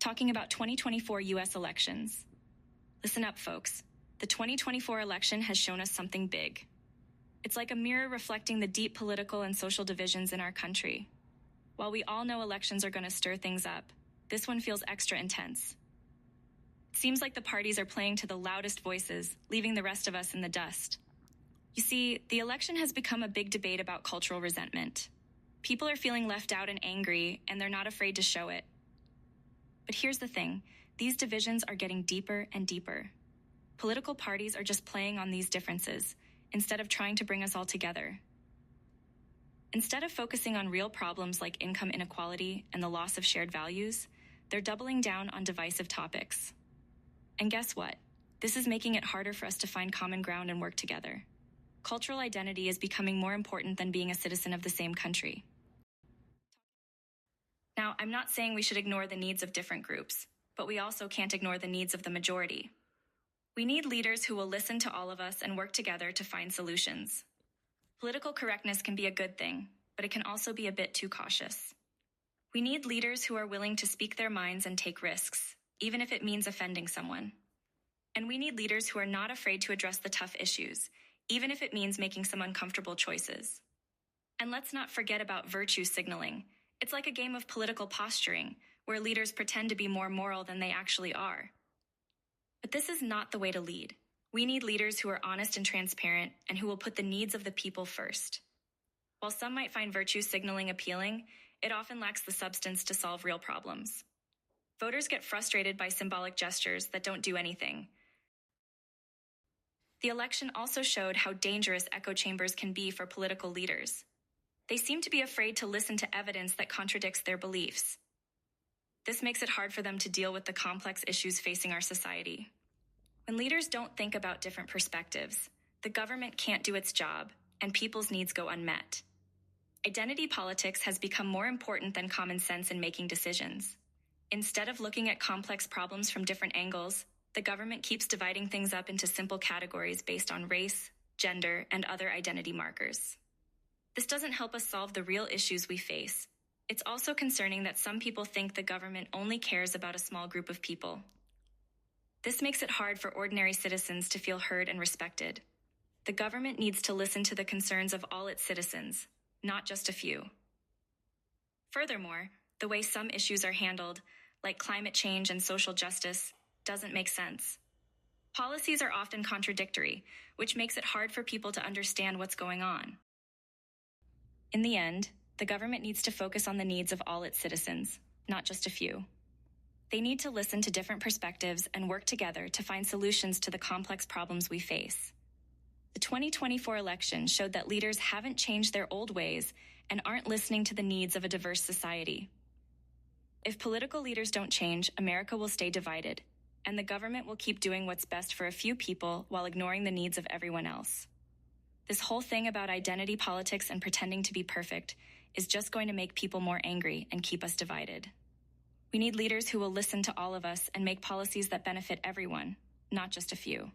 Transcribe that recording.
talking about 2024 U.S. elections. Listen up, folks. The 2024 election has shown us something big. It's like a mirror reflecting the deep political and social divisions in our country. While we all know elections are going to stir things up, this one feels extra intense. It seems like the parties are playing to the loudest voices, leaving the rest of us in the dust. You see, the election has become a big debate about cultural resentment. People are feeling left out and angry, and they're not afraid to show it. But here's the thing, these divisions are getting deeper and deeper. Political parties are just playing on these differences, instead of trying to bring us all together. Instead of focusing on real problems like income inequality and the loss of shared values, they're doubling down on divisive topics. And guess what? This is making it harder for us to find common ground and work together. Cultural identity is becoming more important than being a citizen of the same country. Now, I'm not saying we should ignore the needs of different groups, but we also can't ignore the needs of the majority. We need leaders who will listen to all of us and work together to find solutions. Political correctness can be a good thing, but it can also be a bit too cautious. We need leaders who are willing to speak their minds and take risks, even if it means offending someone. And we need leaders who are not afraid to address the tough issues, even if it means making some uncomfortable choices. And let's not forget about virtue signaling. It's like a game of political posturing, where leaders pretend to be more moral than they actually are. But this is not the way to lead. We need leaders who are honest and transparent and who will put the needs of the people first. While some might find virtue signaling appealing, it often lacks the substance to solve real problems. Voters get frustrated by symbolic gestures that don't do anything. The election also showed how dangerous echo chambers can be for political leaders. They seem to be afraid to listen to evidence that contradicts their beliefs. This makes it hard for them to deal with the complex issues facing our society. When leaders don't think about different perspectives, the government can't do its job, and people's needs go unmet. Identity politics has become more important than common sense in making decisions. Instead of looking at complex problems from different angles, the government keeps dividing things up into simple categories based on race, gender, and other identity markers. This doesn't help us solve the real issues we face. It's also concerning that some people think the government only cares about a small group of people. This makes it hard for ordinary citizens to feel heard and respected. The government needs to listen to the concerns of all its citizens, not just a few. Furthermore, the way some issues are handled, like climate change and social justice, doesn't make sense. Policies are often contradictory, which makes it hard for people to understand what's going on. In the end, the government needs to focus on the needs of all its citizens, not just a few. They need to listen to different perspectives and work together to find solutions to the complex problems we face. The 2024 election showed that leaders haven't changed their old ways and aren't listening to the needs of a diverse society. If political leaders don't change, America will stay divided, and the government will keep doing what's best for a few people while ignoring the needs of everyone else. This whole thing about identity politics and pretending to be perfect is just going to make people more angry and keep us divided. We need leaders who will listen to all of us and make policies that benefit everyone, not just a few.